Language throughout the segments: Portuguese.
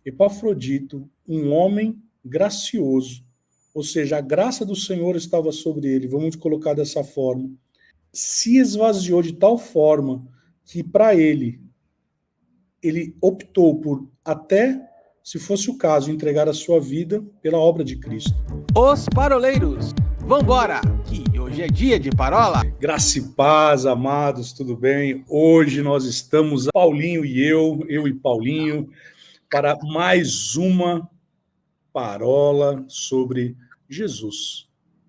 Epafrodito, um homem gracioso, ou seja, a graça do Senhor estava sobre ele, vamos colocar dessa forma, se esvaziou de tal forma que para ele optou por, até se fosse o caso, entregar a sua vida pela obra de Cristo. Os Paroleiros, vambora, que hoje é dia de parola. Graça e paz, amados, tudo bem? Hoje nós estamos, Paulinho e eu e Paulinho, para mais uma parola sobre Jesus.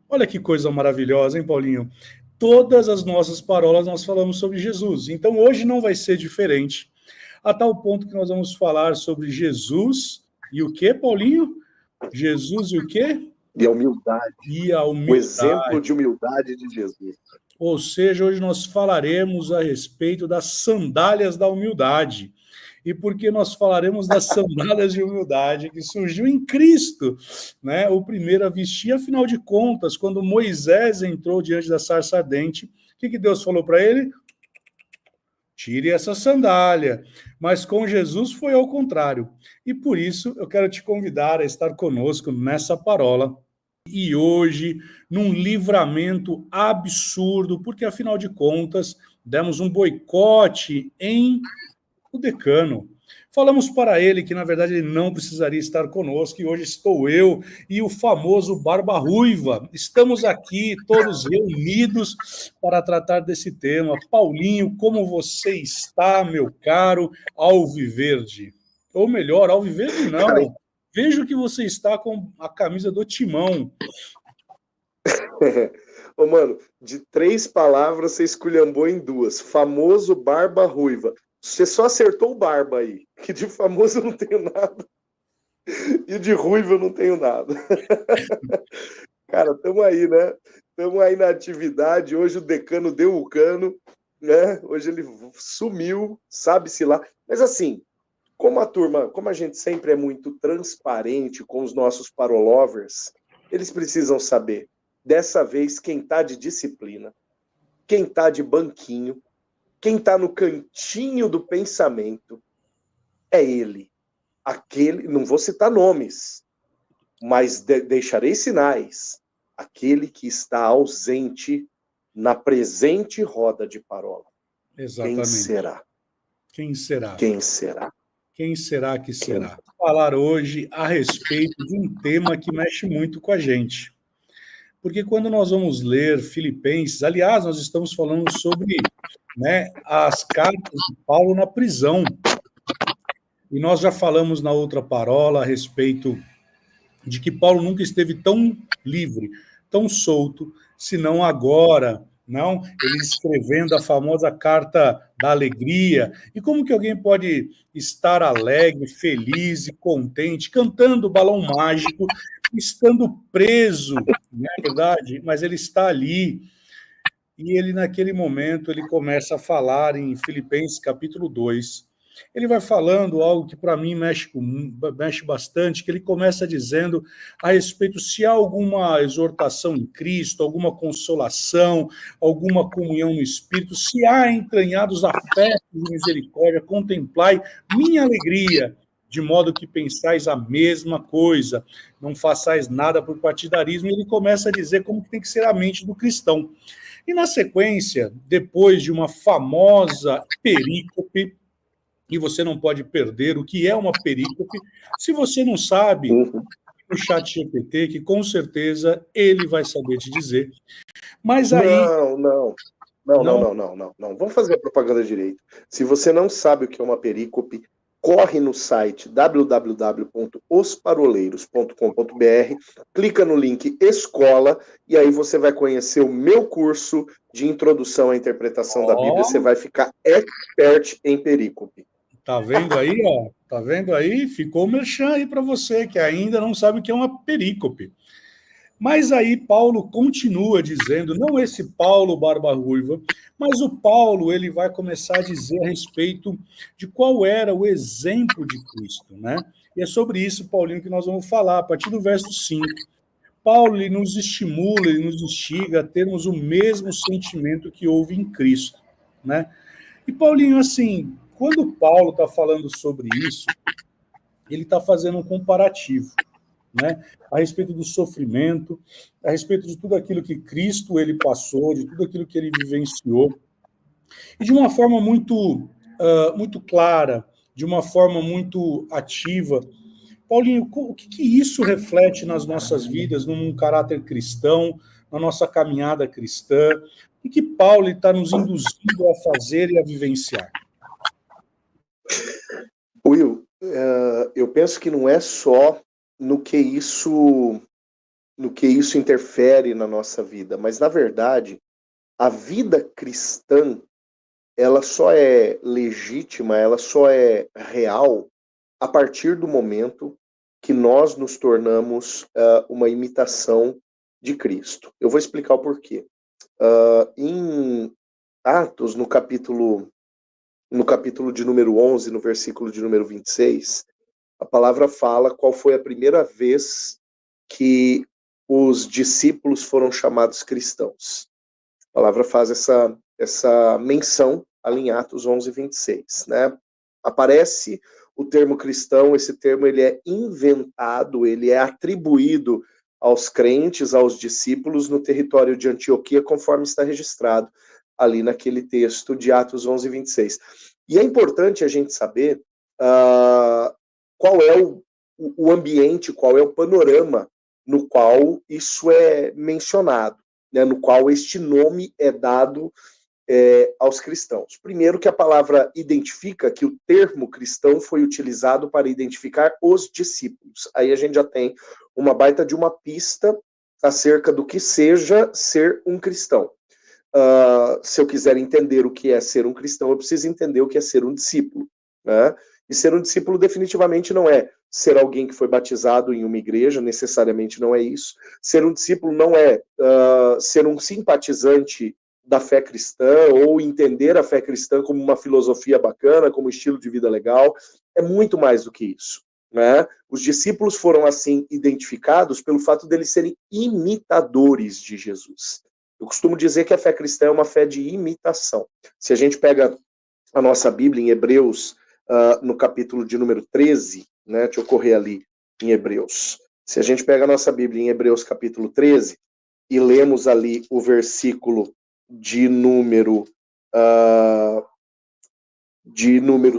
Olha que coisa maravilhosa, hein, Paulinho? Todas as nossas parolas nós falamos sobre Jesus, então hoje não vai ser diferente. A tal ponto que nós vamos falar sobre Jesus e o quê, Paulinho? Jesus e o quê? E a humildade. E a humildade. O exemplo de humildade de Jesus. Ou seja, hoje nós falaremos a respeito das sandálias da humildade. E por que nós falaremos das sandálias de humildade que surgiu em Cristo, né? O primeiro a vestir, afinal de contas, quando Moisés entrou diante da sarça ardente, o que Deus falou para ele? Tire essa sandália. Mas com Jesus foi ao contrário. E por isso eu quero te convidar a estar conosco nessa parola. E hoje, num livramento absurdo, porque afinal de contas, demos um boicote em o decano. Falamos para ele que, na verdade, ele não precisaria estar conosco, e hoje estou eu e o famoso Barba Ruiva. Estamos aqui, todos reunidos, para tratar desse tema. Paulinho, como você está, meu caro Alviverde? Ou melhor, Alviverde não. Vejo que você está com a camisa do Timão. Ô, mano, de 3 palavras você esculhambou em 2. Famoso Barba Ruiva. Você só acertou o barba aí, que de famoso eu não tenho nada. E de ruivo eu não tenho nada. Cara, estamos aí, né? Estamos aí na atividade. Hoje o decano deu o cano, né? Hoje ele sumiu, sabe-se lá. Mas assim, como a gente sempre é muito transparente com os nossos parolovers, eles precisam saber, dessa vez, quem está de disciplina, quem está de banquinho, quem está no cantinho do pensamento é ele. Aquele, não vou citar nomes, mas deixarei sinais. Aquele que está ausente na presente roda de parola. Exatamente. Quem será? Quem será? Quem será? Quem será que será? Vou falar hoje a respeito de um tema que mexe muito com a gente. Porque quando nós vamos ler Filipenses, aliás, nós estamos falando sobre, né, as cartas de Paulo na prisão. E nós já falamos na outra parola a respeito de que Paulo nunca esteve tão livre, tão solto, senão agora, não? Ele escrevendo a famosa carta da alegria. E como que alguém pode estar alegre, feliz e contente, cantando o Balão Mágico, estando preso, não é verdade? Mas ele está ali. E ele, naquele momento, ele começa a falar em Filipenses capítulo 2. Ele vai falando algo que para mim mexe bastante, que ele começa dizendo a respeito se há alguma exortação em Cristo, alguma consolação, alguma comunhão no Espírito, se há entranhados afetos de misericórdia, contemplai minha alegria, de modo que pensais a mesma coisa, não façais nada por partidarismo. E ele começa a dizer como que tem que ser a mente do cristão. E na sequência, depois de uma famosa perícope, e você não pode perder o que é uma perícope, se você não sabe, no chat GPT, que com certeza ele vai saber te dizer. Mas aí... Não. Vamos fazer a propaganda direito. Se você não sabe o que é uma perícope, corre no site www.osparoleiros.com.br, clica no link Escola, e aí você vai conhecer o meu curso de Introdução à Interpretação da Bíblia. Você vai ficar expert em perícope. Tá vendo aí, ó? Tá vendo aí? Ficou o merchan aí para você, que ainda não sabe o que é uma perícope. Mas aí Paulo continua dizendo, não esse Paulo Barba Ruiva, mas o Paulo, ele vai começar a dizer a respeito de qual era o exemplo de Cristo, né? E é sobre isso, Paulinho, que nós vamos falar, a partir do verso 5. Paulo, ele nos estimula, ele nos instiga a termos o mesmo sentimento que houve em Cristo, né? E, Paulinho, assim, quando Paulo está falando sobre isso, ele está fazendo um comparativo, né, a respeito do sofrimento, a respeito de tudo aquilo que Cristo ele passou, de tudo aquilo que ele vivenciou, e de uma forma muito clara, de uma forma muito ativa. Paulinho, o que isso reflete nas nossas vidas, num caráter cristão, na nossa caminhada cristã? O que Paulo está nos induzindo a fazer e a vivenciar? Will, eu penso que não é só no que isso interfere na nossa vida, mas, na verdade, a vida cristã, ela só é legítima, ela só é real a partir do momento que nós nos tornamos uma imitação de Cristo. Eu vou explicar o porquê. Em Atos, no capítulo de número 11, no versículo de número 26, a palavra fala qual foi a primeira vez que os discípulos foram chamados cristãos. A palavra faz essa menção ali em Atos 11, 26, né? Aparece o termo cristão, esse termo ele é inventado, ele é atribuído aos crentes, aos discípulos no território de Antioquia, conforme está registrado ali naquele texto de Atos 11, 26. E é importante a gente saber qual é o ambiente, qual é o panorama no qual isso é mencionado, né, no qual este nome é dado aos cristãos. Primeiro que a palavra identifica que o termo cristão foi utilizado para identificar os discípulos. Aí a gente já tem uma baita de uma pista acerca do que seja ser um cristão. Se eu quiser entender o que é ser um cristão, eu preciso entender o que é ser um discípulo, né? E ser um discípulo definitivamente não é ser alguém que foi batizado em uma igreja, necessariamente não é isso. Ser um discípulo não é ser um simpatizante da fé cristã ou entender a fé cristã como uma filosofia bacana, como um estilo de vida legal. É muito mais do que isso, né? Os discípulos foram assim identificados pelo fato deles serem imitadores de Jesus. Eu costumo dizer que a fé cristã é uma fé de imitação. Se a gente pega a nossa Bíblia em Hebreus, no capítulo de número 13, né? Deixa eu correr ali em Hebreus. Se a gente pega a nossa Bíblia em Hebreus capítulo 13 e lemos ali o versículo de número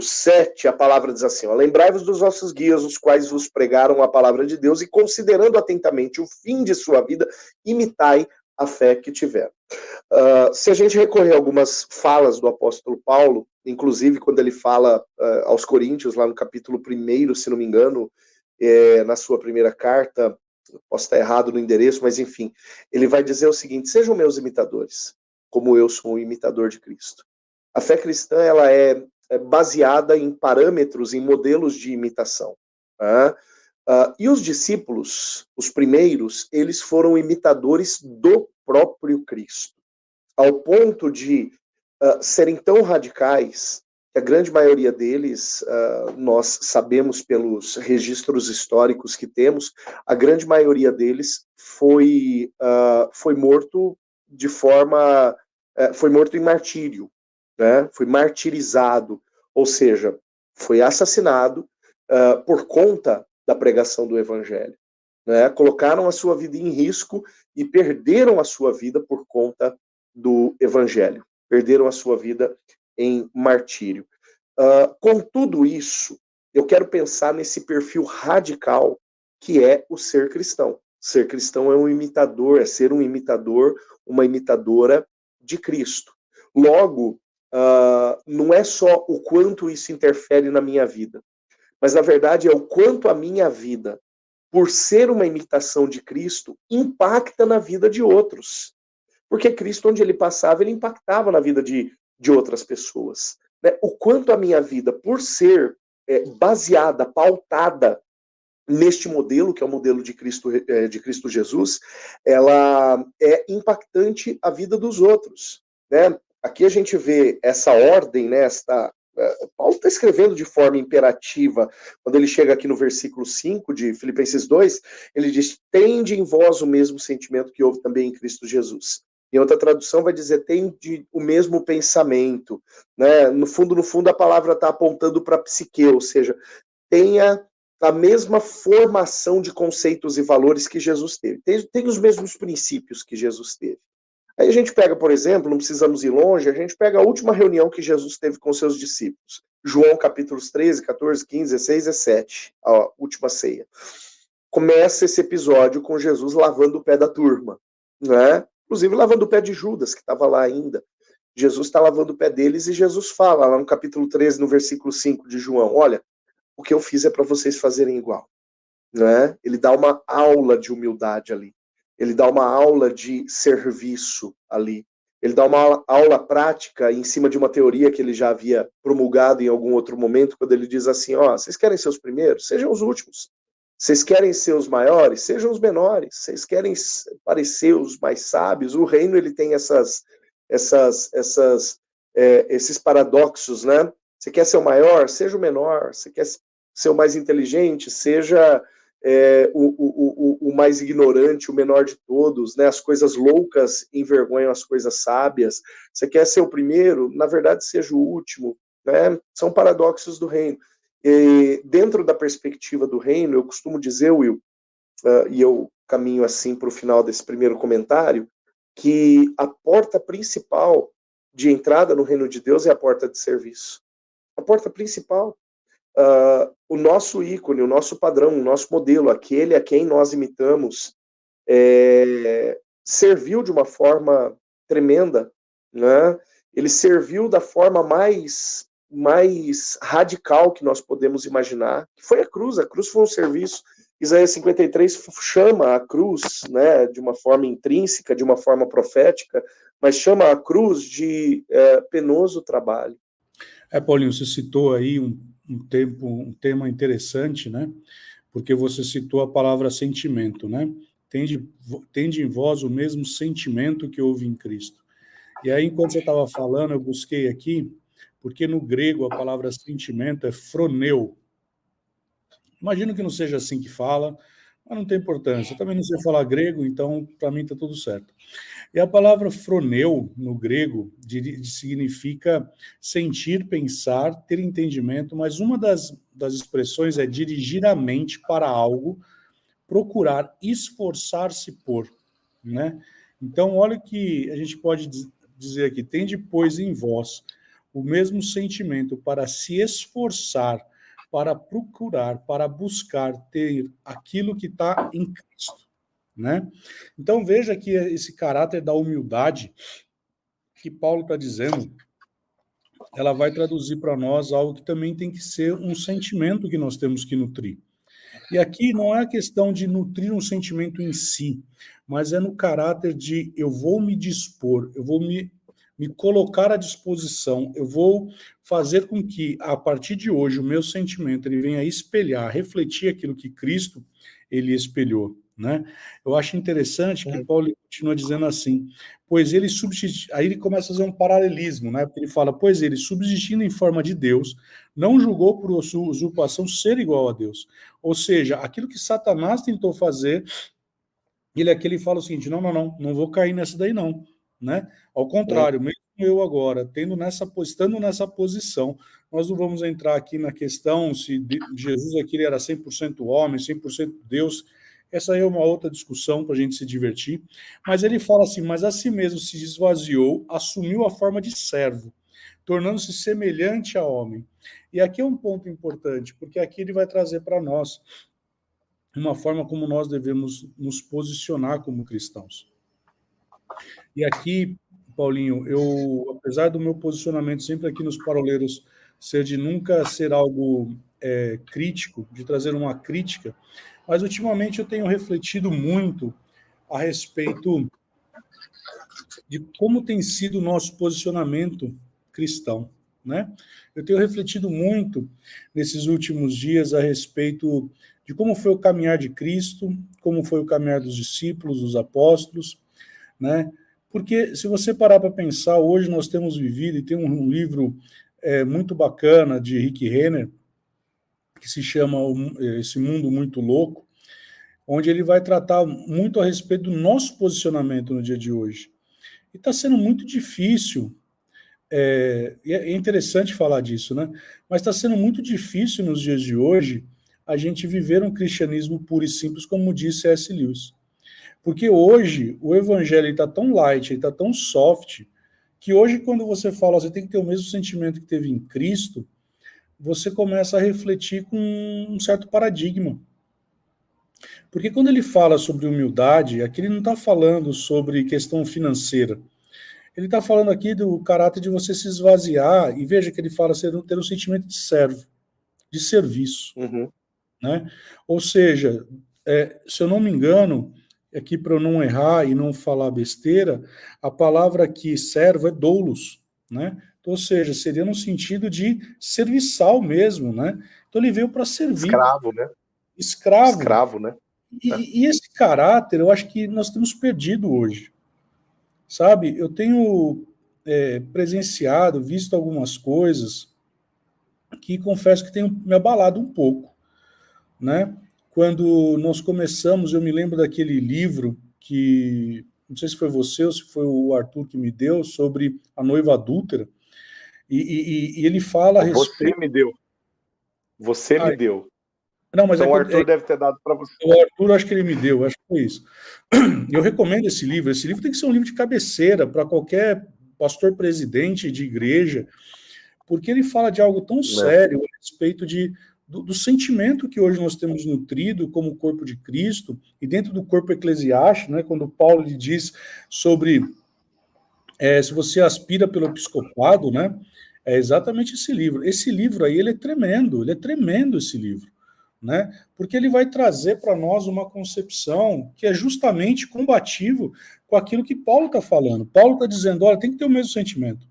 7, a palavra diz assim: lembrai-vos dos vossos guias, os quais vos pregaram a palavra de Deus, e considerando atentamente o fim de sua vida, imitai a fé que tiveram. Se a gente recorrer a algumas falas do apóstolo Paulo, inclusive quando ele fala aos Coríntios, lá no capítulo 1, se não me engano, na sua primeira carta, posso estar errado no endereço, mas enfim, ele vai dizer o seguinte: sejam meus imitadores, como eu sou um imitador de Cristo. A fé cristã, ela é baseada em parâmetros, em modelos de imitação. E os discípulos, os primeiros, eles foram imitadores do próprio Cristo, ao ponto de serem tão radicais que a grande maioria deles, nós sabemos pelos registros históricos que temos, a grande maioria deles foi morto de forma... foi morto em martírio, né? Foi martirizado, ou seja, foi assassinado por conta da pregação do evangelho, né? Colocaram a sua vida em risco e perderam a sua vida por conta do evangelho, perderam a sua vida em martírio. Com tudo isso, eu quero pensar nesse perfil radical que é o ser cristão. Ser cristão é um imitador, é ser um imitador, uma imitadora de Cristo. Logo, não é só o quanto isso interfere na minha vida, mas na verdade é o quanto a minha vida, por ser uma imitação de Cristo, impacta na vida de outros. Porque Cristo, onde ele passava, ele impactava na vida de outras pessoas. Né? O quanto a minha vida, por ser baseada, pautada neste modelo, que é o modelo de Cristo Jesus, ela é impactante a vida dos outros. Né? Aqui a gente vê essa ordem, né, Paulo está escrevendo de forma imperativa. Quando ele chega aqui no versículo 5 de Filipenses 2, ele diz: tende em vós o mesmo sentimento que houve também em Cristo Jesus. Em outra tradução vai dizer: tende o mesmo pensamento. Né? No fundo, a palavra está apontando para a psique, ou seja, tenha a mesma formação de conceitos e valores que Jesus teve. Tem os mesmos princípios que Jesus teve. Aí a gente pega, por exemplo, não precisamos ir longe, a gente pega a última reunião que Jesus teve com seus discípulos. João capítulos 13, 14, 15, 16, 17, a última ceia. Começa esse episódio com Jesus lavando o pé da turma, né? Inclusive lavando o pé de Judas, que estava lá ainda. Jesus está lavando o pé deles e Jesus fala lá no capítulo 13, no versículo 5 de João, olha, o que eu fiz é para vocês fazerem igual. Né? Ele dá uma aula de humildade ali. Ele dá uma aula de serviço ali. Ele dá uma aula prática em cima de uma teoria que ele já havia promulgado em algum outro momento, quando ele diz assim, ó, vocês querem ser os primeiros? Sejam os últimos. Vocês querem ser os maiores? Sejam os menores. Vocês querem parecer os mais sábios? O reino, ele tem esses paradoxos, né? Você quer ser o maior? Seja o menor. Você quer ser o mais inteligente? Seja o mais ignorante, o menor de todos, né? As coisas loucas envergonham as coisas sábias. Você quer ser o primeiro? Na verdade, seja o último, né? São paradoxos do reino. E dentro da perspectiva do reino, eu costumo dizer, Will, e eu caminho assim para o final desse primeiro comentário, que a porta principal de entrada no reino de Deus é a porta de serviço. A porta principal. O nosso ícone, o nosso padrão, o nosso modelo, aquele a quem nós imitamos, serviu de uma forma tremenda, né? Ele serviu da forma mais radical que nós podemos imaginar, que foi a cruz. A cruz foi um serviço. Isaías 53 chama a cruz, né, de uma forma intrínseca, de uma forma profética, mas chama a cruz de penoso trabalho. Paulinho, você citou aí um tema interessante, né? Porque você citou a palavra sentimento, né? Tende em vós o mesmo sentimento que houve em Cristo. E aí, enquanto você estava falando, eu busquei aqui, porque no grego a palavra sentimento é phroneu. Imagino que não seja assim que fala, mas não tem importância. Eu também não sei falar grego, então para mim está tudo certo. E a palavra phroneu, no grego, significa sentir, pensar, ter entendimento, mas uma das expressões é dirigir a mente para algo, procurar, esforçar-se por, né? Então, olha o que a gente pode dizer aqui, tende, pois, em vós o mesmo sentimento para se esforçar, para procurar, para buscar ter aquilo que está em Cristo, né? Então veja que esse caráter da humildade que Paulo está dizendo, ela vai traduzir para nós algo que também tem que ser um sentimento que nós temos que nutrir. E aqui não é a questão de nutrir um sentimento em si, mas é no caráter de eu vou me dispor, eu vou me colocar à disposição, eu vou fazer com que, a partir de hoje, o meu sentimento ele venha espelhar, refletir aquilo que Cristo ele espelhou, né? Eu acho interessante que Paulo continua dizendo assim, pois ele aí ele começa a fazer um paralelismo, né? Porque ele fala, pois ele, subsistindo em forma de Deus, não julgou por usurpação ser igual a Deus. Ou seja, aquilo que Satanás tentou fazer, ele fala o seguinte, não vou cair nessa daí não, né? Ao contrário, mesmo eu agora, estando nessa posição, nós não vamos entrar aqui na questão se Jesus aqui era 100% homem, 100% Deus, essa aí é uma outra discussão para a gente se divertir, mas ele fala assim, mas a si mesmo se esvaziou, assumiu a forma de servo, tornando-se semelhante a homem. E aqui é um ponto importante, porque aqui ele vai trazer para nós uma forma como nós devemos nos posicionar como cristãos. E aqui, Paulinho, apesar do meu posicionamento sempre aqui nos Paroleiros ser de nunca ser algo crítico, de trazer uma crítica, mas ultimamente eu tenho refletido muito a respeito de como tem sido o nosso posicionamento cristão, né? Eu tenho refletido muito nesses últimos dias a respeito de como foi o caminhar de Cristo, como foi o caminhar dos discípulos, dos apóstolos, né? Porque se você parar para pensar, hoje nós temos vivido, e tem um livro muito bacana de Rick Renner, que se chama Esse Mundo Muito Louco, onde ele vai tratar muito a respeito do nosso posicionamento no dia de hoje. E está sendo muito difícil, e é interessante falar disso, né? Mas está sendo muito difícil nos dias de hoje a gente viver um cristianismo puro e simples, como disse C.S. Lewis. Porque hoje o evangelho está tão light, ele está tão soft, que hoje quando você fala, você tem que ter o mesmo sentimento que teve em Cristo, você começa a refletir com um certo paradigma. Porque quando ele fala sobre humildade, aqui ele não está falando sobre questão financeira. Ele está falando aqui do caráter de você se esvaziar, e veja que ele fala ter um sentimento de servo, de serviço. Uhum. Né? Ou seja, se eu não me engano, aqui para eu não errar e não falar besteira, a palavra aqui, servo, é doulos, né? Então, ou seja, seria no sentido de serviçal mesmo, né? Então ele veio para servir. Escravo, né? Escravo. Escravo, né? E esse caráter, eu acho que nós temos perdido hoje. Sabe, eu tenho presenciado, visto algumas coisas que confesso que tenho me abalado um pouco, né? Quando nós começamos, eu me lembro daquele livro que, não sei se foi você ou se foi o Arthur que me deu, sobre a noiva adúltera, e ele fala a respeito... Você me deu. Você me deu. Não, mas então o Arthur deve ter dado para você. O Arthur, acho que ele me deu, acho que foi isso. Eu recomendo esse livro. Esse livro tem que ser um livro de cabeceira para qualquer pastor presidente de igreja, porque ele fala de algo tão sério a respeito do sentimento que hoje nós temos nutrido como corpo de Cristo, e dentro do corpo eclesiástico, né, quando Paulo lhe diz sobre se você aspira pelo episcopado, né, é exatamente esse livro. Esse livro aí, ele é tremendo esse livro. Né? Porque ele vai trazer para nós uma concepção que é justamente combativo com aquilo que Paulo está falando. Paulo está dizendo, olha, tem que ter o mesmo sentimento.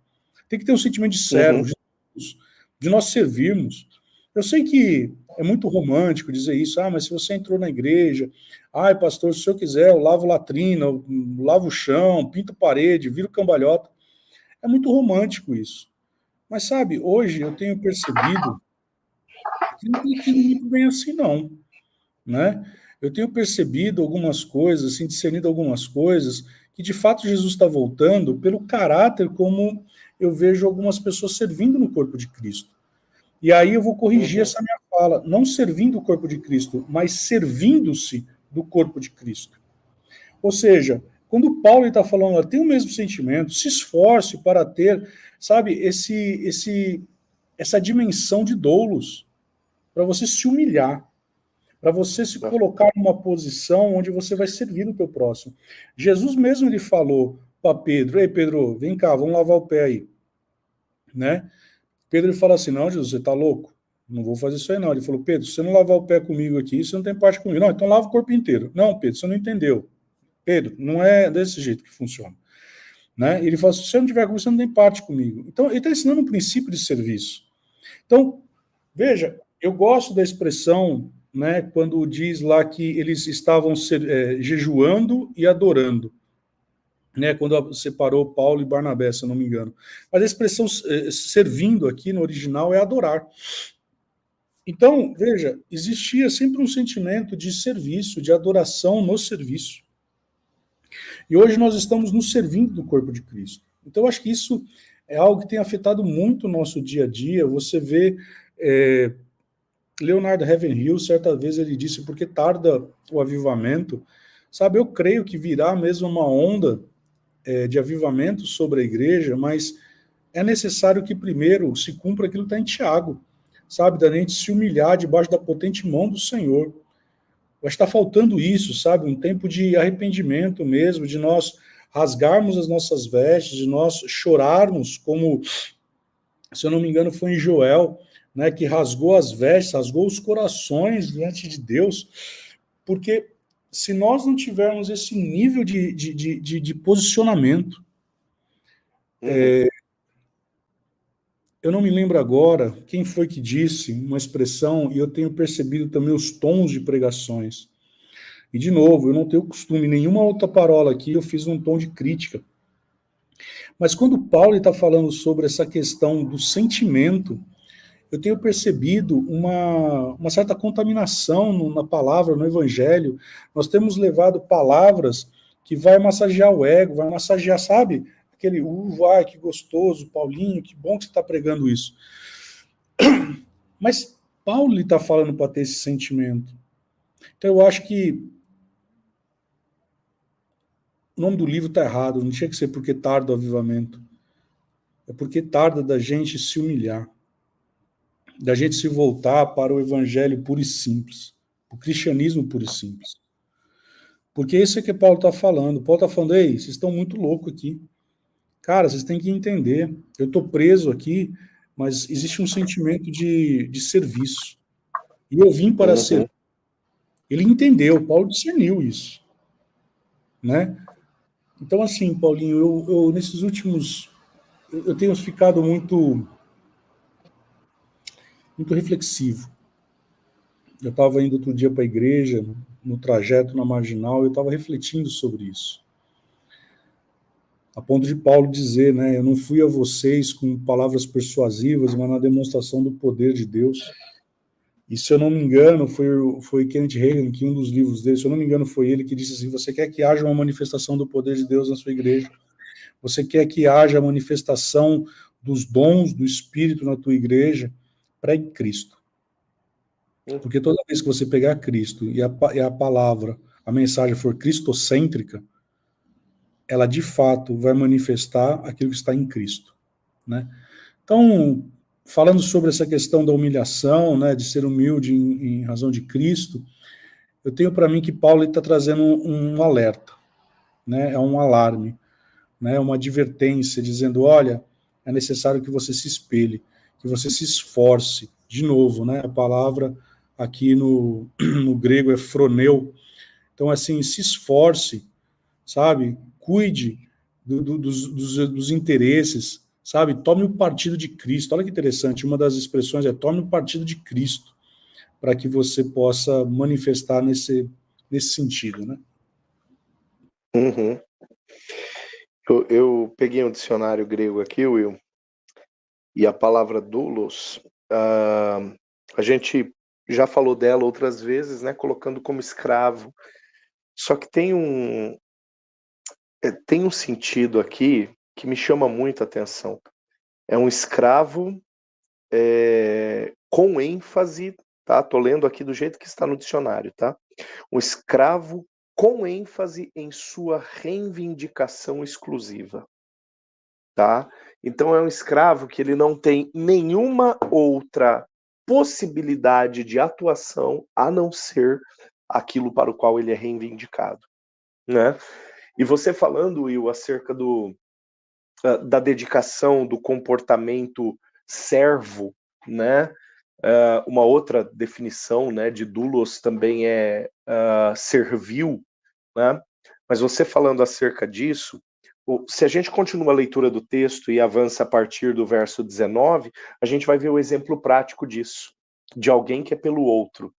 Tem que ter um sentimento de servo, de nós servirmos. Eu sei que é muito romântico dizer isso, mas se você entrou na igreja, pastor, se eu quiser, eu lavo latrina, eu lavo o chão, pinto parede, viro cambalhota. É muito romântico isso. Mas, sabe, hoje eu tenho percebido que não tem sido muito bem assim, não. Né? Eu tenho percebido algumas coisas, assim, discernido algumas coisas, que de fato Jesus está voltando pelo caráter como eu vejo algumas pessoas servindo no corpo de Cristo. E aí eu vou corrigir essa minha fala, não servindo o corpo de Cristo, mas servindo-se do corpo de Cristo. Ou seja, quando Paulo está falando, tem o mesmo sentimento, se esforce para ter, sabe, essa dimensão de doulos, para você se humilhar, para você se colocar numa posição onde você vai servir o teu próximo. Jesus mesmo ele falou para Pedro, ei Pedro, vem cá, vamos lavar o pé aí. Né? Pedro ele fala assim, não Jesus, você está louco? Não vou fazer isso aí não. Ele falou, Pedro, se você não lavar o pé comigo aqui, você não tem parte comigo. Não, então lava o corpo inteiro. Não, Pedro, você não entendeu. Pedro, não é desse jeito que funciona. Né? Ele fala, se você não tiver comigo, você não tem parte comigo. Então ele está ensinando um princípio de serviço. Então, veja, eu gosto da expressão, né, quando diz lá que eles estavam jejuando e adorando, né, quando separou Paulo e Barnabé, se eu não me engano. Mas a expressão servindo aqui no original é adorar. Então, veja, existia sempre um sentimento de serviço, de adoração no serviço. E hoje nós estamos nos servindo do corpo de Cristo. Então, eu acho que isso é algo que tem afetado muito o nosso dia a dia. Você vê... Leonard Ravenhill, certa vez, ele disse, porque tarda o avivamento, sabe, eu creio que virá mesmo uma onda de avivamento sobre a igreja, mas é necessário que primeiro se cumpra aquilo que está em Tiago, sabe, da gente se humilhar debaixo da potente mão do Senhor. Vai estar faltando isso, sabe, um tempo de arrependimento mesmo, de nós rasgarmos as nossas vestes, de nós chorarmos, como, se eu não me engano, foi em Joel, né, que rasgou as vestes, rasgou os corações diante de Deus, porque se nós não tivermos esse nível de posicionamento, eu não me lembro agora quem foi que disse uma expressão, e eu tenho percebido também os tons de pregações, e de novo, eu não tenho costume, nenhuma outra parola aqui eu fiz um tom de crítica, mas quando Paulo está falando sobre essa questão do sentimento, eu tenho percebido uma certa contaminação na palavra, no evangelho. Nós temos levado palavras que vai massagear o ego, vai massagear, sabe? Aquele, ai, que gostoso, Paulinho, que bom que você está pregando isso. Mas Paulo está falando para ter esse sentimento. Então eu acho que o nome do livro está errado, não tinha que ser Porque Tarda o Avivamento. É porque tarda da gente se humilhar, da gente se voltar para o evangelho puro e simples, o cristianismo puro e simples. Porque isso é que Paulo está falando. Paulo está falando, ei, vocês estão muito loucos aqui. Cara, vocês têm que entender. Eu estou preso aqui, mas existe um sentimento de serviço. E eu vim para ser. Ele entendeu, Paulo discerniu isso. Né? Então, assim, Paulinho, eu nesses últimos... Eu tenho ficado muito reflexivo. Eu estava indo outro dia para a igreja, no trajeto na Marginal, e eu estava refletindo sobre isso. A ponto de Paulo dizer, né, eu não fui a vocês com palavras persuasivas, mas na demonstração do poder de Deus. E se eu não me engano, foi Kenneth Hagin, que um dos livros dele, se eu não me engano, foi ele que disse assim, você quer que haja uma manifestação do poder de Deus na sua igreja? Você quer que haja a manifestação dos dons do Espírito na tua igreja? Pregue Cristo. Porque toda vez que você pegar Cristo e a palavra, a mensagem for cristocêntrica, ela de fato vai manifestar aquilo que está em Cristo, né? Então, falando sobre essa questão da humilhação, né, de ser humilde em razão de Cristo, eu tenho para mim que Paulo está trazendo um alerta, né, é um alarme, né, uma advertência, dizendo, olha, é necessário que você se espelhe, que você se esforce, de novo, né, a palavra aqui no grego é froneu, então assim, se esforce, sabe, cuide dos interesses, sabe, tome o partido de Cristo, olha que interessante, uma das expressões é tome o partido de Cristo, para que você possa manifestar nesse sentido, né? Uhum. Eu peguei um dicionário grego aqui, Will, e a palavra doulos, a gente já falou dela outras vezes, né, colocando como escravo, só que tem um sentido aqui que me chama muito a atenção. É um escravo com ênfase, tá? Tô lendo aqui do jeito que está no dicionário, tá? Um escravo com ênfase em sua reivindicação exclusiva, tá? Então é um escravo que ele não tem nenhuma outra possibilidade de atuação a não ser aquilo para o qual ele é reivindicado, né? E você falando, Will, acerca da dedicação, do comportamento servo, né? Uma outra definição, né, de doulos também é servil, né? Mas você falando acerca disso, se a gente continua a leitura do texto e avança a partir do verso 19, a gente vai ver o exemplo prático disso, de alguém que é pelo outro,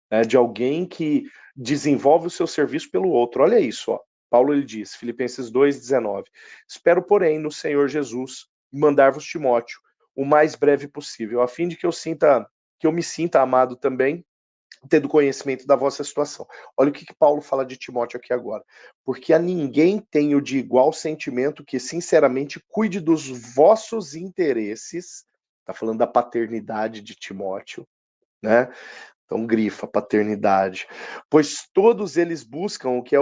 né? De alguém que desenvolve o seu serviço pelo outro. Olha isso, ó. Paulo ele diz, Filipenses 2,19, espero, porém, no Senhor Jesus mandar-vos Timóteo o mais breve possível, a fim de que eu me sinta amado também, tendo conhecimento da vossa situação. Olha o que Paulo fala de Timóteo aqui agora. Porque a ninguém tenho de igual sentimento que, sinceramente, cuide dos vossos interesses. Está falando da paternidade de Timóteo, né? Então grifa paternidade. Pois todos eles buscam o que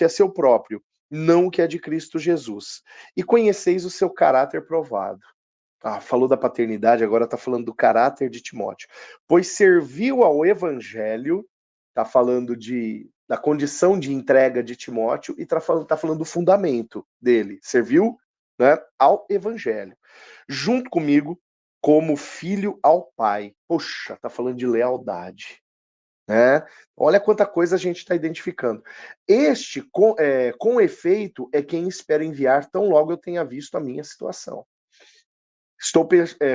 é seu próprio, não o que é de Cristo Jesus. E conheceis o seu caráter provado. Falou da paternidade, agora está falando do caráter de Timóteo. Pois serviu ao evangelho, está falando da condição de entrega de Timóteo, e está falando do fundamento dele. Serviu, né, ao evangelho. Junto comigo, como filho ao pai. Poxa, está falando de lealdade. Né? Olha quanta coisa a gente está identificando. Este, com efeito, é quem espera enviar tão logo eu tenha visto a minha situação. Estou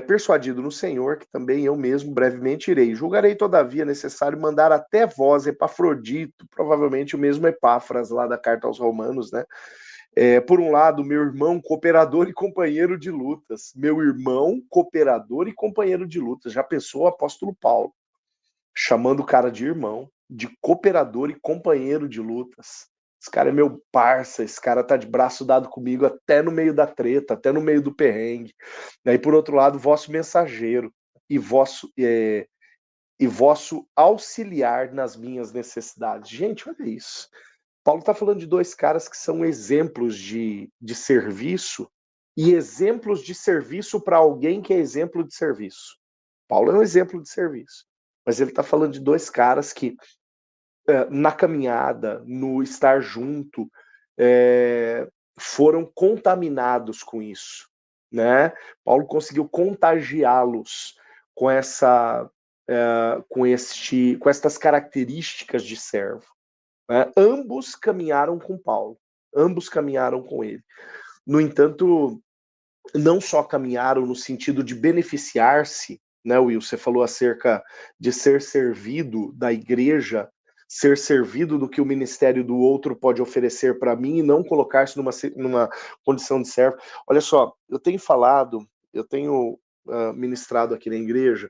persuadido no Senhor que também eu mesmo brevemente irei. Julgarei, todavia, necessário mandar até vós, Epafrodito, provavelmente o mesmo Epáfras lá da carta aos Romanos, né? Por um lado, meu irmão, cooperador e companheiro de lutas. Meu irmão, cooperador e companheiro de lutas. Já pensou o apóstolo Paulo, chamando o cara de irmão, de cooperador e companheiro de lutas. Esse cara é meu parça, esse cara tá de braço dado comigo até no meio da treta, até no meio do perrengue. E por outro lado, vosso mensageiro e vosso e vosso auxiliar nas minhas necessidades. Gente, olha isso. Paulo está falando de dois caras que são exemplos de serviço e exemplos de serviço para alguém que é exemplo de serviço. Paulo é um exemplo de serviço, mas ele está falando de dois caras que, na caminhada, no estar junto, foram contaminados com isso, né? Paulo conseguiu contagiá-los com com estas características de servo. Né? Ambos caminharam com Paulo, ambos caminharam com ele. No entanto, não só caminharam no sentido de beneficiar-se, né, Will? Você falou acerca de ser servido da igreja, ser servido do que o ministério do outro pode oferecer para mim e não colocar-se numa condição de servo. Olha só, eu tenho ministrado aqui na igreja,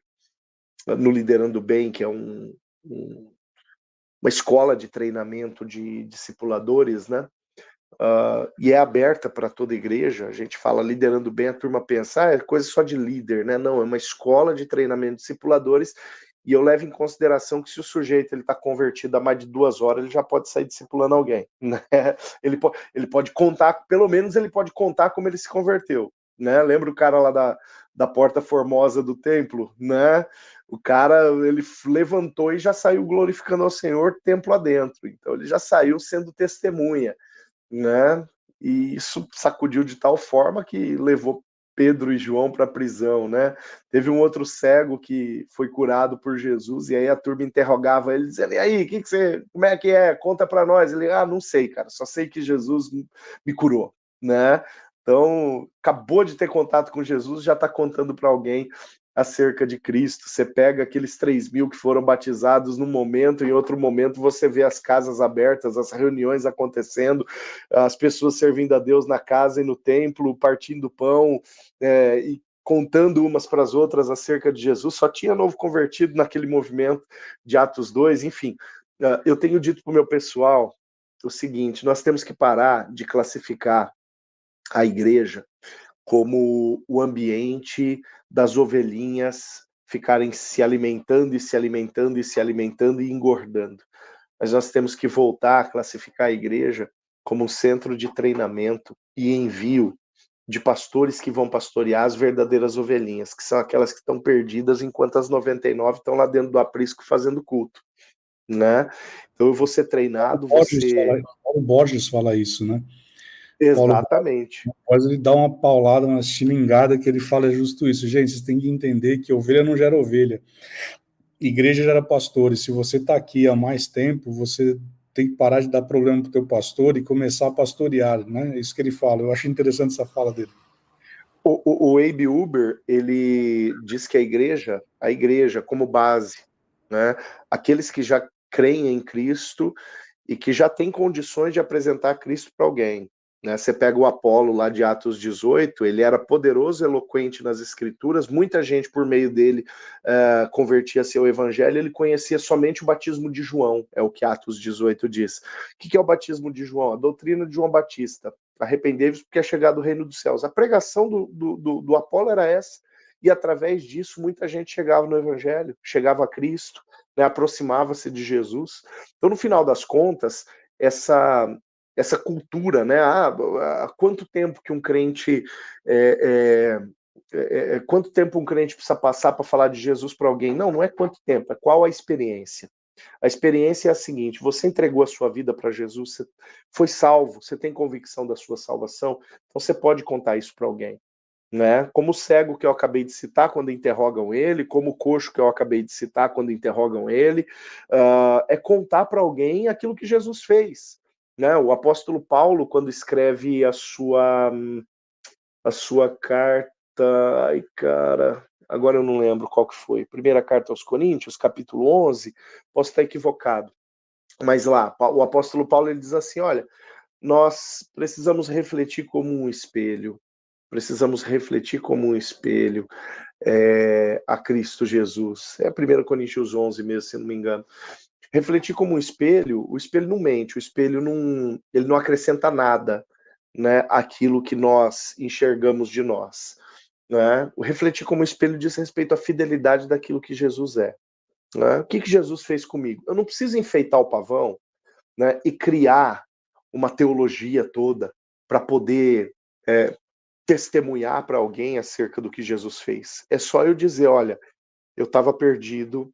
no Liderando Bem, que é uma escola de treinamento de discipuladores, né? E é aberta para toda igreja. A gente fala Liderando Bem, a turma pensa, é coisa só de líder, né? Não, é uma escola de treinamento de discipuladores, e eu levo em consideração que se o sujeito está convertido há mais de 2 horas, ele já pode sair discipulando alguém, né? Ele pode contar, pelo menos ele pode contar como ele se converteu, né? Lembra o cara lá da porta formosa do templo, né? O cara, ele levantou e já saiu glorificando ao Senhor templo adentro. Então ele já saiu sendo testemunha, né? E isso sacudiu de tal forma que levou Pedro e João para a prisão, né? Teve um outro cego que foi curado por Jesus, e aí a turma interrogava ele, dizendo, e aí, como é que é? Conta para nós. Ele, não sei, cara, só sei que Jesus me curou, né? Então, acabou de ter contato com Jesus, já está contando para alguém acerca de Cristo. Você pega aqueles 3.000 que foram batizados num momento, em outro momento você vê as casas abertas, as reuniões acontecendo, as pessoas servindo a Deus na casa e no templo, partindo pão, e contando umas para as outras acerca de Jesus. Só tinha novo convertido naquele movimento de Atos 2, enfim. Eu tenho dito para o meu pessoal o seguinte, nós temos que parar de classificar a igreja como o ambiente das ovelhinhas ficarem se alimentando e se alimentando e se alimentando e engordando. Mas nós temos que voltar a classificar a igreja como um centro de treinamento e envio de pastores que vão pastorear as verdadeiras ovelhinhas, que são aquelas que estão perdidas enquanto as 99 estão lá dentro do aprisco fazendo culto, né? Então eu vou ser treinado, Paulo Borges fala isso, né? Exatamente. Paulo, ele dá uma paulada, uma estilingada, que ele fala justo isso. Gente, vocês têm que entender que ovelha não gera ovelha. Igreja gera pastores. Se você está aqui há mais tempo, você tem que parar de dar problema para o teu pastor e começar a pastorear, né? É isso que ele fala. Eu acho interessante essa fala dele. O Abe Uber, ele diz que a igreja como base, né? Aqueles que já creem em Cristo e que já têm condições de apresentar Cristo para alguém, né? Você pega o Apolo lá de Atos 18, ele era poderoso, eloquente nas escrituras, muita gente por meio dele convertia-se ao evangelho, ele conhecia somente o batismo de João, é o que Atos 18 diz. O que é o batismo de João? A doutrina de João Batista. Arrependei-vos porque é chegado o reino dos céus. A pregação do Apolo era essa, e através disso muita gente chegava no evangelho, chegava a Cristo, né, aproximava-se de Jesus. Então, no final das contas, essa cultura, né? Há quanto tempo que um crente quanto tempo um crente precisa passar para falar de Jesus para alguém? Não é quanto tempo, é qual a experiência. A experiência é a seguinte: você entregou a sua vida para Jesus, você foi salvo, você tem convicção da sua salvação, então você pode contar isso para alguém, né? Como o cego que eu acabei de citar quando interrogam ele, como o coxo que eu acabei de citar quando interrogam ele, é contar para alguém aquilo que Jesus fez, né? O apóstolo Paulo, quando escreve a sua carta, ai cara, agora eu não lembro qual que foi, primeira carta aos Coríntios, capítulo 11, posso estar equivocado, mas lá, o apóstolo Paulo, ele diz assim, olha, nós precisamos refletir como um espelho, a Cristo Jesus. É 1 Coríntios 11 mesmo, se não me engano. Refletir como um espelho, o espelho não mente, o espelho ele não acrescenta nada, né, aquilo que nós enxergamos de nós, né? O refletir como espelho diz respeito à fidelidade daquilo que Jesus é. Né? O que Jesus fez comigo? Eu não preciso enfeitar o pavão, né, e criar uma teologia toda para poder testemunhar para alguém acerca do que Jesus fez. É só eu dizer, olha, eu estava perdido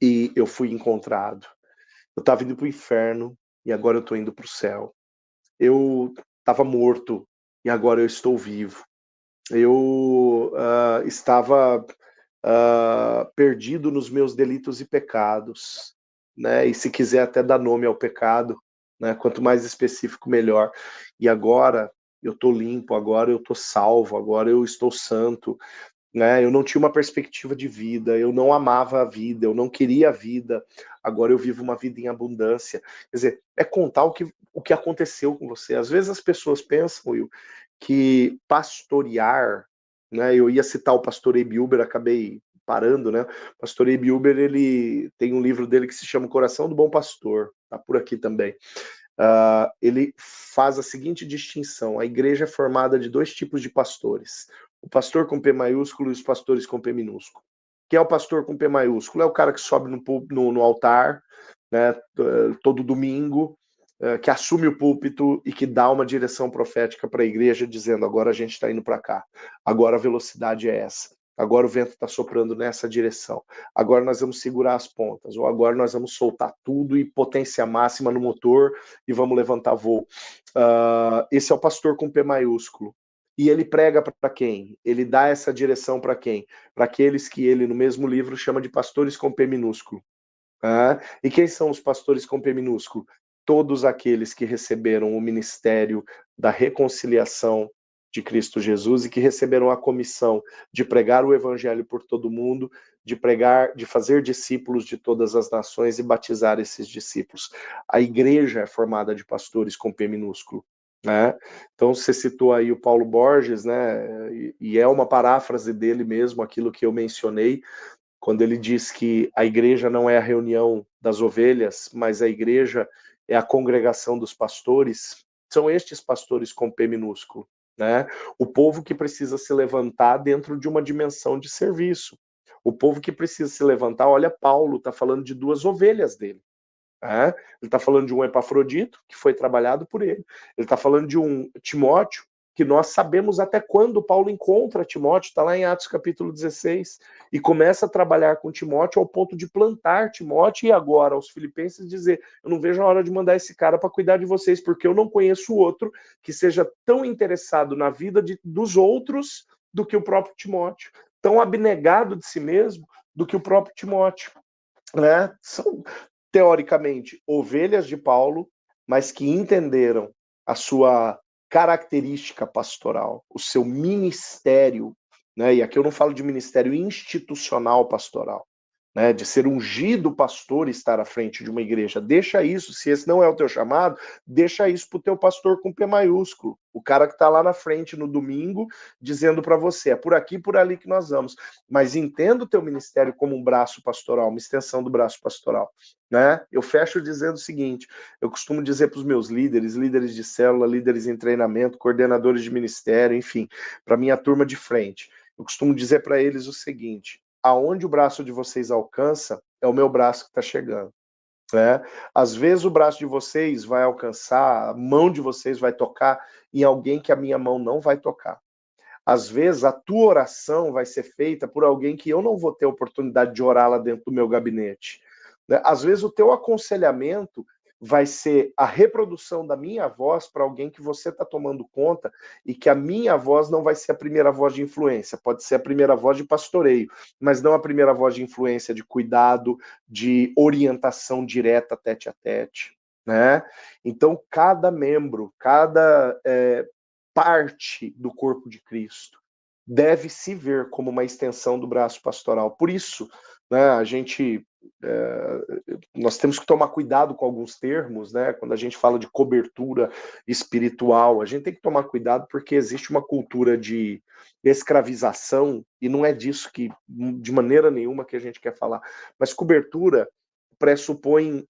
e eu fui encontrado. Eu estava indo para o inferno e agora eu estou indo para o céu. Eu estava morto e agora eu estou vivo. Eu estava perdido nos meus delitos e pecados, né? E se quiser até dar nome ao pecado, né? Quanto mais específico, melhor. E agora eu estou limpo, agora eu estou salvo, agora eu estou santo, né? Eu não tinha uma perspectiva de vida, eu não amava a vida, eu não queria a vida, agora eu vivo uma vida em abundância. Quer dizer, é contar o que aconteceu com você. Às vezes as pessoas pensam, Will, que pastorear, né? Eu ia citar o pastor Ebi Uber, acabei parando, né? O pastor Ebi Uber, ele tem um livro dele que se chama O Coração do Bom Pastor, tá por aqui também. Ele faz a seguinte distinção: a igreja é formada de dois tipos de pastores, o pastor com P maiúsculo e os pastores com P minúsculo. Quem é o pastor com P maiúsculo? É o cara que sobe no altar, né, todo domingo, que assume o púlpito e que dá uma direção profética para a igreja, dizendo: agora a gente está indo para cá, agora a velocidade é essa, agora o vento está soprando nessa direção, agora nós vamos segurar as pontas, ou agora nós vamos soltar tudo e potência máxima no motor e vamos levantar voo. Esse é o pastor com P maiúsculo. E ele prega para quem? Ele dá essa direção para quem? Para aqueles que ele, no mesmo livro, chama de pastores com P minúsculo. E quem são os pastores com P minúsculo? Todos aqueles que receberam o ministério da reconciliação de Cristo Jesus e que receberam a comissão de pregar o evangelho por todo mundo, de pregar, de fazer discípulos de todas as nações e batizar esses discípulos. A igreja é formada de pastores com P minúsculo. Né? Então você citou aí o Paulo Borges, né? E é uma paráfrase dele mesmo, aquilo que eu mencionei, quando ele diz que a igreja não é a reunião das ovelhas, mas a igreja é a congregação dos pastores. São estes pastores com P minúsculo, né? O povo que precisa se levantar dentro de uma dimensão de serviço. O povo que precisa se levantar, olha, Paulo está falando de duas ovelhas dele. Ele está falando de um Epafrodito, que foi trabalhado por ele. Ele está falando de um Timóteo, que nós sabemos até quando Paulo encontra Timóteo, está lá em Atos capítulo 16, e começa a trabalhar com Timóteo ao ponto de plantar Timóteo, e agora aos filipenses dizer: eu não vejo a hora de mandar esse cara para cuidar de vocês, porque eu não conheço outro que seja tão interessado na vida dos outros do que o próprio Timóteo, tão abnegado de si mesmo do que o próprio Timóteo. Né? São, teoricamente, ovelhas de Paulo, mas que entenderam a sua característica pastoral, o seu ministério, né? E aqui eu não falo de ministério institucional pastoral, né, de ser ungido pastor e estar à frente de uma igreja. Deixa isso, se esse não é o teu chamado, deixa isso para o teu pastor com P maiúsculo, o cara que está lá na frente no domingo, dizendo para você: é por aqui, por ali que nós vamos. Mas entenda o teu ministério como um braço pastoral, uma extensão do braço pastoral. Né? Eu fecho dizendo o seguinte: eu costumo dizer para os meus líderes, líderes de célula, líderes em treinamento, coordenadores de ministério, enfim, para minha turma de frente, eu costumo dizer para eles o seguinte: aonde o braço de vocês alcança, é o meu braço que está chegando. Né? Às vezes o braço de vocês vai alcançar, a mão de vocês vai tocar em alguém que a minha mão não vai tocar. Às vezes a tua oração vai ser feita por alguém que eu não vou ter oportunidade de orar lá dentro do meu gabinete. Né? Às vezes o teu aconselhamento vai ser a reprodução da minha voz para alguém que você está tomando conta, e que a minha voz não vai ser a primeira voz de influência, pode ser a primeira voz de pastoreio, mas não a primeira voz de influência, de cuidado, de orientação direta tete a tete. Né? Então, cada membro, cada parte do corpo de Cristo deve se ver como uma extensão do braço pastoral. Por isso, né, nós temos que tomar cuidado com alguns termos, né? Quando a gente fala de cobertura espiritual, a gente tem que tomar cuidado, porque existe uma cultura de escravização, e não é disso que, de maneira nenhuma, que a gente quer falar. Mas cobertura pressupõe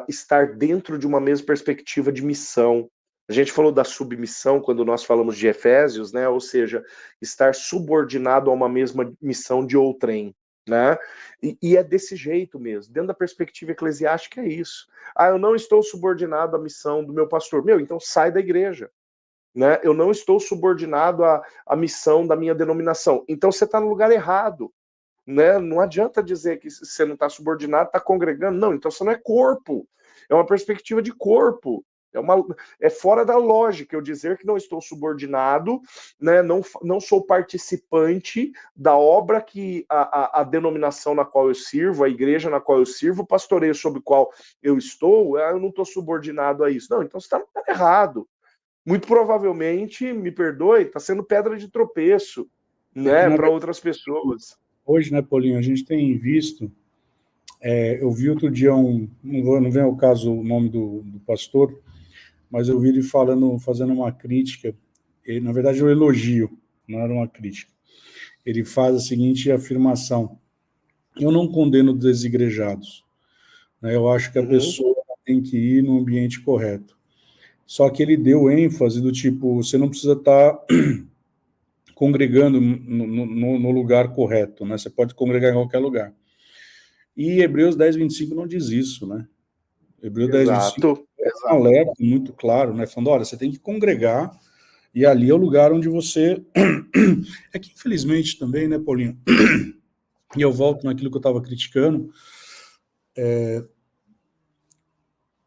estar dentro de uma mesma perspectiva de missão. A gente falou da submissão quando nós falamos de Efésios, né? Ou seja, estar subordinado a uma mesma missão de outrem. né? E é desse jeito mesmo, dentro da perspectiva eclesiástica é isso. Eu não estou subordinado à missão do meu pastor. Então sai da igreja. Né? Eu não estou subordinado à missão da minha denominação. Então você está no lugar errado. Né? Não adianta dizer que você não está subordinado, está congregando. Não, então você não é corpo. É uma perspectiva de corpo. É fora da lógica eu dizer que não estou subordinado, né? Não sou participante da obra que a denominação na qual eu sirvo, a igreja na qual eu sirvo, o pastoreio sobre o qual eu estou, eu não estou subordinado a isso. Não, então você está no lugar errado. Muito provavelmente, me perdoe, está sendo pedra de tropeço, né, para outras pessoas. Hoje, né, Paulinho, a gente tem visto, eu vi outro dia não vem ao caso o nome do pastor, mas eu vi ele fazendo uma crítica, na verdade um elogio, não era uma crítica. Ele faz a seguinte afirmação: eu não condeno desigrejados, né, eu acho que a pessoa tem que ir no ambiente correto. Só que ele deu ênfase do tipo, você não precisa estar congregando no lugar correto, né? Você pode congregar em qualquer lugar. E Hebreus 10, 25 não diz isso, né? Hebreus 10, 25 é um alerta muito claro, né? Falando, olha, você tem que congregar e ali é o lugar onde você... É que, infelizmente, também, né, Paulinho? E eu volto naquilo que eu estava criticando.